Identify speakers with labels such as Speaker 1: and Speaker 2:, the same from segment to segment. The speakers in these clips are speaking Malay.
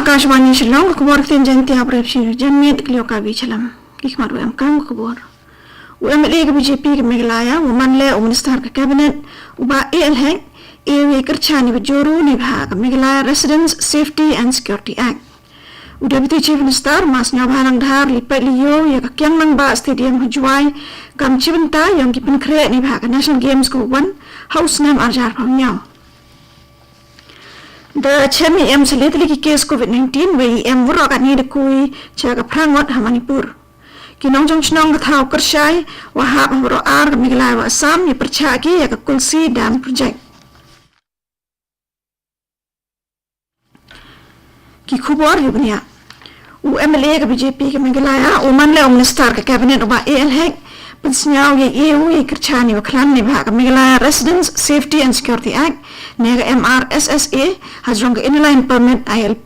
Speaker 1: आकाशवाणी शिलोंग खबर जयंती आपरेप्शी जमीयत क्लियो का बीचलम किखमार वे काम खबर UMLA के बीजेपी के मेघलाया उमनले उमनिस्तार का कैबिनेट उबा एल है वे करछानी बजोरू निभाग मेघलाया residence safety and security act Deputy Chief Minister Mas Nyabalang Dhar lipat liyo ya kakyang nang ba stadium hujuai kam chibenta yang kipin kre ni bha National Games ko wan house name arjar phamnyao the chemi em seletli ki case COVID-19 we em wuro ka ni de kui cha ka phrangot ha Manipur kinong jong chnong ka thau kershai wa ha wuro ar miglai wa Assam ya percha ki ya ka kulsi dam project ki khubor yubnia UMLA ke BJP ke Meghalaya umanle umnistar ke cabinet uba AL hek pensnyau ye EU ye kerchani waklan ne bha ke Meghalaya Residence Safety and Security Act nega MRSSA hajrong ke inline permit ILP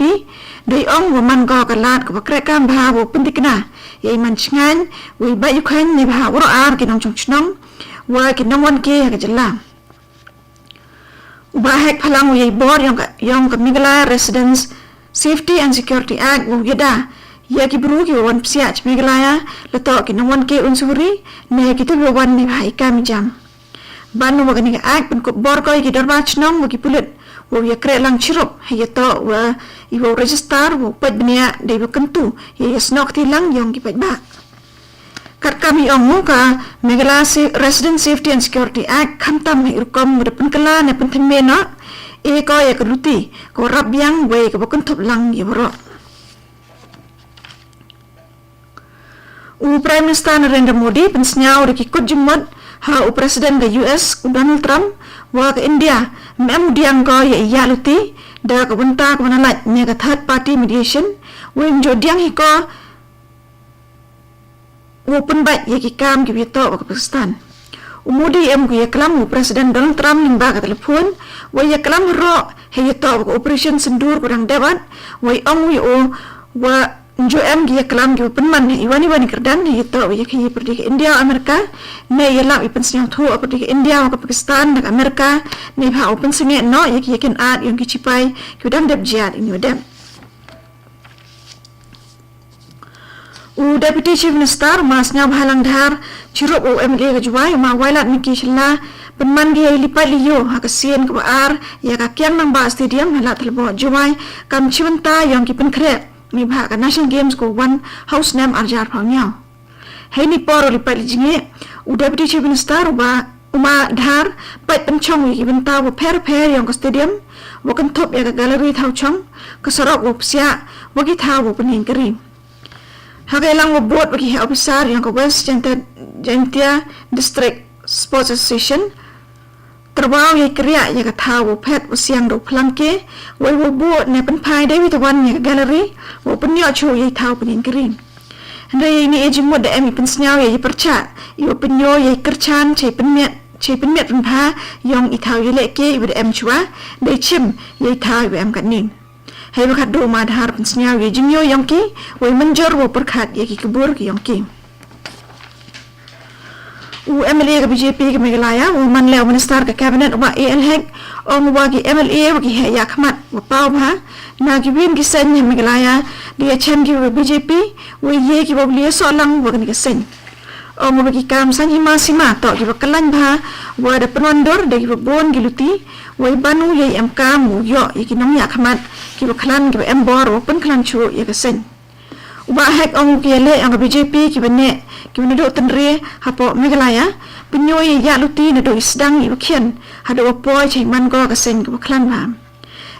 Speaker 1: dei ong woman go ke lat ke bakrekam bha wo pentikna ye man chngan we ba yukhan ne bha woro ar ke nong chongnong wa ke nongwan ke ke jalla uba hek phalang ye bor yong ke Meghalaya Residence Safety and Security Act wo yada ya ki bru ki wan psiach Meghalaya lato ki nongwan ke unsuri ne ki tu wan ni bhai kam jam banu wa ni act pen ko bor ko ki darba chnong wo ki pulit wo ya kre lang chirup ya to wa I wo register wo padnia de wo kentu ya snok ti lang yong ki ba kat kami ongu ka Meghalaya Resident Safety and Security Act khamtam hi rukom de pen kala ne pen themena e ko ya keruti ko rabyang we ko bakun thop lang yoro Prime Minister Narendra Modi pensnyau de ki kujimot ha President de US Donald Trump wa ke India mem diang ko ya yaluti da ka bunta ko nalat ne ka third party mediation we jo diang hi ko open bat ya ki kam ki bito ka Pakistan Modi em ku ya kelam President Donald Trump limba ka telefon wa ya kelam ro he ya to operation sendur kurang dewan wa ong wi o wa jo em ya kelam ki penman iwani kerdan ya to ya ki pergi ke India Amerika ne ya la ipen sing thu pergi ke India ke Pakistan ke Amerika ne ha open sing no ya ki ken at yang ki cipai ki dam deb jiat ini dam Deputy Chief Minister Mas Nyabalang Dhar chirup UMLA ke juai ma wailat miki shilla penman gi lipat liyo ha kasien ke ar ya ka kyang nang ba stadium hala thelbo juai kam chibenta yang ki pen kre ni bha ka National Games ko one house name arjar phangnyao he ni por lipat jinge Deputy Chief Minister uma Dhar pat penchong ki benta wo pher yang ko stadium wo kan thop ya ka gallery thau chong ka sorok wo psia wo ki tha wo pening keri Hagai lang wo board bagi officer yang ke West Jaintia District Sports Association terbau ye kriya ye ka tha wo phet wo siang do phlangke wo board ne pen phai de wi wan ye gallery wo pen yo chu ye tha pen green ndai ni eji mod de emi pen snyau ye percha yo pen yo ye kerchan che pen met pen pha yong I tha ye le ke wi de em chwa de chim ye tha wi em kan nin Hai bakat do ma dhar pensnyau ye jingyo yongki wai menjor wo perkhat ye ki kebur ki yongki UMLA ke BJP ke Meghalaya manle minister ke cabinet wa AL hek ong wa ki MLA wa ki ya khmat wa pau bha na ki win ki sen ye Meghalaya dia chen ki BJP wa ye ki bobliye so lang wa ki sen ong wa ki kam san hima sima to ki bakalan bha wa da penondor de ki bon ki luti wa banu ye MK mu yo ye ki nom ya khmat ki baklan ki embor open klan chu ya kasen uba hek ong ki le ang BJP ki bane ki do tenre hapo Meghalaya pinyo ye ya luti na do isdang i bakhian hado poi chai man go kasen ki baklan ba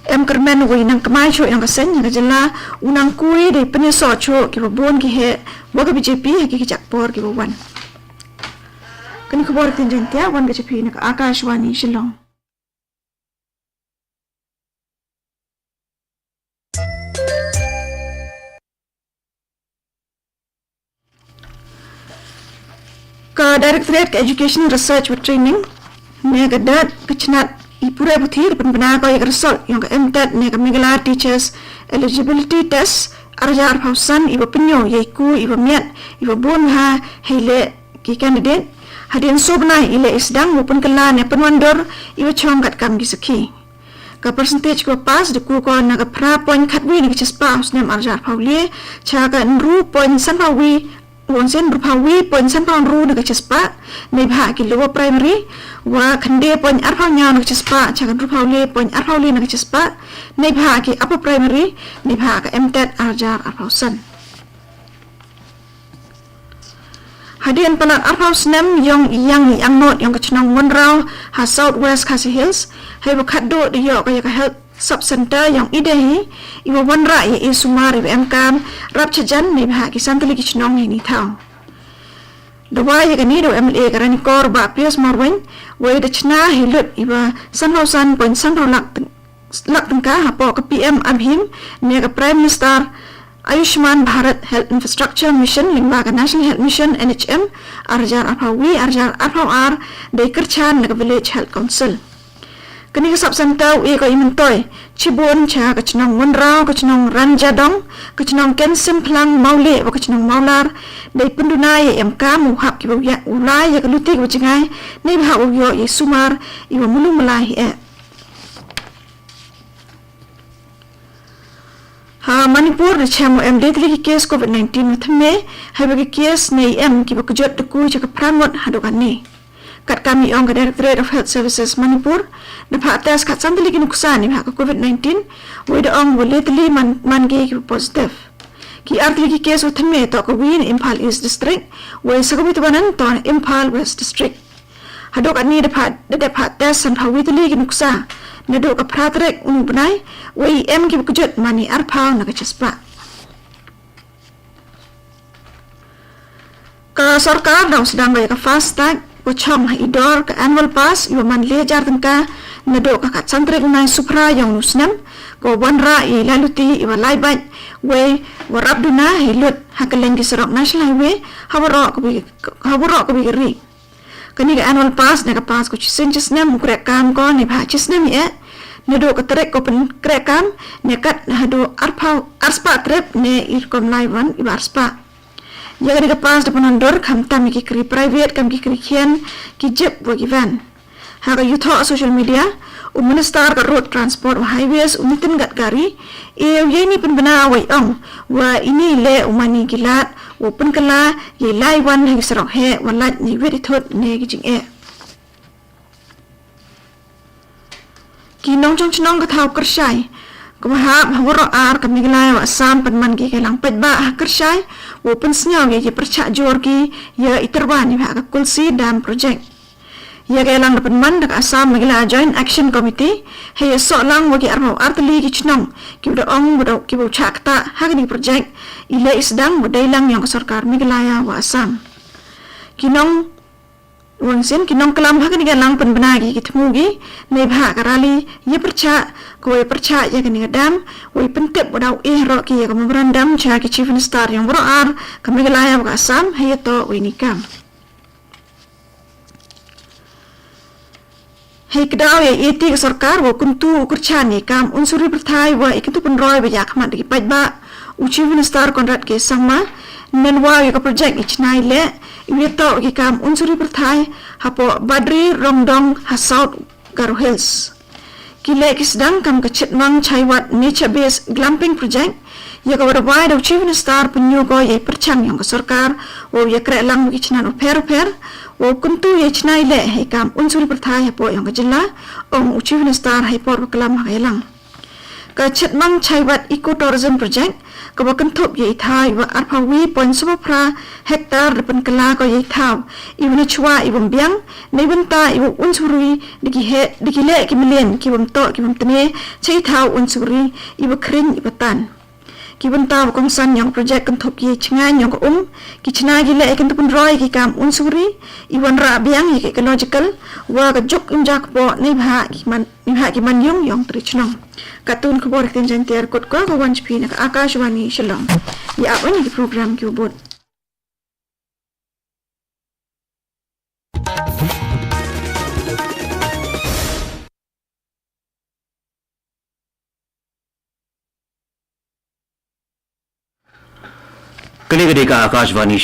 Speaker 1: em kermen wi nang kamai chu yang kasen ya jala unang kui de pinyo so chu ki bon ki he wa ka BJP ki jak por ki wan kan khobor tin jentia wan ka chapi na Akashwani Shillong Ka Directorate Education Research and Training ne ka dat kechnat ipura buthir penbena ko yak result yang ka MTET ne ka Meghalaya Teachers Eligibility Test arjar phausan iba penyo yaiku iba miat iba bon ha hele ki candidate hadin sobna ile isdang maupun kala ne penwandor iba chong kat kam gisaki ka percentage ko pas de ku ko na ka pra point khat wi ni chespa usnem arjar phawle cha ka nru point san phawi wonsen ru phawi point san phaw ru na ka chespa nei bha ki lower primary wa khande point ar phaw nya na ka chespa cha ka ru phawle point ar phawle na ka chespa nei bha ki upper primary nei bha ka mtet arjar ar phaw san hadian pelat arpau snem yang not yang kecnang Wenrau ha Southwest Khasi Hills hai bakat do di yo kaya ka health sub center yang idehi iwa wanra ya sumar iwa MKM rap chajan ni bah kisan tali kecnang ni tau dawa ya kani do MLA karani kor ba pias marwen wa da chna hilut iwa sanhausan point sanhau lak tengka ha po ka PM Abhim ne ka Prime Minister Ayushman Bharat Health Infrastructure Mission limbaga National Health Mission NHM arjar apawi arjar apawar dari kerchan naga Village Health Council kini kesab santau ko imentoy cibun cha kecnong Wenrau kecnong Ranjadong kecnong Ken Simplang Maule wa kecnong Maular dari pendunai MK muhab ki ya ulai ya keluti ki jengai nei bha yo ye sumar iwa mulu melai Manipur na chamo MD tli case COVID-19 mathme hai bagi case nei ki bakujot ku cha prangot hadokan ni kat kami ong Directorate of Health Services Manipur na phatas kat sandali ki nuksan ni ha COVID-19 we da ong wole tli man ge ki positive ki artli ki case mathme to ko win Imphal East District we sagami to banan to Imphal West District hadokan ni da phatas san phawi tli ki nuksa nado ka pratrek unubnai wai ki kujut mani arpau na kachespa ka sarkar daw sedang ka fast tag ko chom ha idor ka annual pass iwa man lejar tengka nado ka katsantrek unai supra yang nusnam ko wanra i laluti iwa laibat wai warab duna hilut hakaleng ki serok national highway hawaro ko bigri kani ka annual pass na ka pass ko chisen chisnam mukrekam ko ni bha chisnam ye nedo ka trek ko pen krekam ne kat hado arpau arspa trep ne irkom laiwan iba arspa jaga ka pass de penondor kam tam ki kri private kam ki kri khian ki jep wa givan ha ka yutho social media minister ka road transport wa highways Nitin Gadkari ye ni pen bana wai ong wa ini le umani gilat open kala ye laiwan hi sarok he walat ni wedi thot ne gi jing kinong chong ka thau kershai kumahap hawro ar kamigilay wa asam panman ki kelang pedba kershai open snyao ye percha jorki ye iterwan ha ka kulsi dam project ye kelang panman dak asam migila joint action committee he so lang wagi armo artli ki chnong ki do ong bodo ki bo chakta hagni project ile isdang bodai lang yang sarkar migilaya wa asam kinong wangsen kinong kelam hagni galang penbenagi kitmugi nei bha karali ye percha ko ye percha ye kani gadam we pentep bodau ro ki ye kamrandam cha ki chief minister yang bro ar kamigilaya wa asam he to winikam he kdaw ye iti sarkar wa kuntu kurchani kam unsuri perthai wa ikitu penroy ba yak mat ki pajba chief minister Conrad ke sangma nenwa ye ka project ichnai le iweto ki kam unsuri perthai hapo Badri Rongdong ha South Garo Hills kile kisdang kam ka chitmang chaiwat nature based glamping project ye ka wada do chief minister penyugo ye perchang yang ka sarkar wo ye kre lang ki chnan per wo kuntu ye chnai le he kam unsuri perthai hapo yang ka jilla ong chief minister hai por kalam ha lang ka chitmang chaiwat ecotourism project ka bakanthop ye thai wa arpawi point supra hektar depan kala ko ye thau ibni chwa ibum biang nei banta ibu unsuri digi le ki million ki bum to ki bum tne chei thau unsuri ibu kring ibatan ki banta kong san yang project kanthop ye chinga yang ki china gi le kan tupun roi ki kam unsuri iwan ra biang ye ecological wa ka jok injak po nei bha ki man yung yang trichnong katun khobor tin jantiar kot ko wanch phi na Akashwani Shillong ya apani ki program ki ubot
Speaker 2: kali ka Akashwani